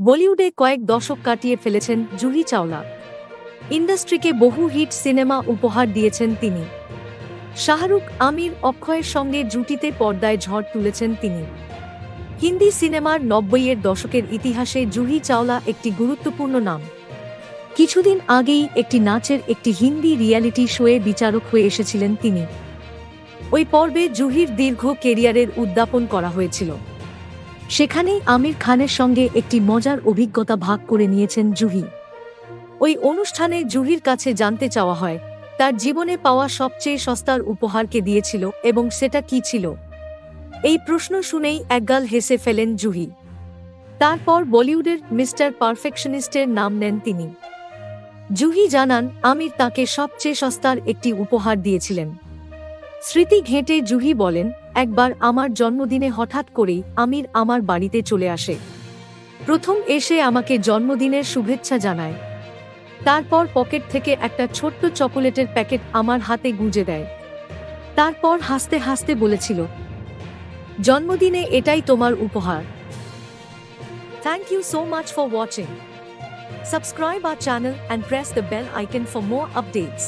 বলিউডে কয়েক দশক কাটিয়ে ফেলেছেন জুহি চাওলা। ইন্ডাস্ট্রিকে বহু হিট সিনেমা উপহার দিয়েছেন তিনি। শাহরুখ, আমির, অক্ষয়ের সঙ্গে জুটিতে পর্দায় ঝড় তুলেছেন তিনি। হিন্দি সিনেমার ৯০-এর দশকের ইতিহাসে জুহি চাওলা একটি গুরুত্বপূর্ণ নাম। কিছুদিন আগেই একটি নাচের একটি হিন্দি রিয়ালিটি শোয়ে বিচারক হয়ে এসেছিলেন তিনি। ওই পর্বে জুহির দীর্ঘ কেরিয়ারের উদ্যাপন করা হয়েছিল। সেখানেই আমির খানের সঙ্গে একটি মজার অভিজ্ঞতা ভাগ করে নিয়েছেন জুহি। ওই অনুষ্ঠানে জুহির কাছে জানতে চাওয়া হয় তার জীবনে পাওয়া সবচেয়ে সস্তার উপহারকে দিয়েছিল এবং সেটা কী ছিল। এই প্রশ্ন শুনেই একগাল হেসে ফেলেন জুহি। তারপর বলিউডের মিস্টার পারফেকশনিস্টের নাম নেন তিনি। জুহি জানান আমির তাকে সবচেয়ে সস্তার একটি উপহার দিয়েছিলেন। স্মৃতি ঘেঁটে জুহি বলেন, একবার আমার জন্মদিনে হঠাৎ করেই আমির আমার বাড়িতে চলে আসে। প্রথম এসে আমাকে জন্মদিনের শুভেচ্ছা জানায়। তারপর পকেট থেকে একটা ছোট্ট চকোলেটের প্যাকেট আমার হাতে গুঁজে দেয়। তারপর হাসতে হাসতে বলেছিল, জন্মদিনে এটাই তোমার উপহার। Thank you so much for watching. Subscribe our channel and press the bell icon for more updates.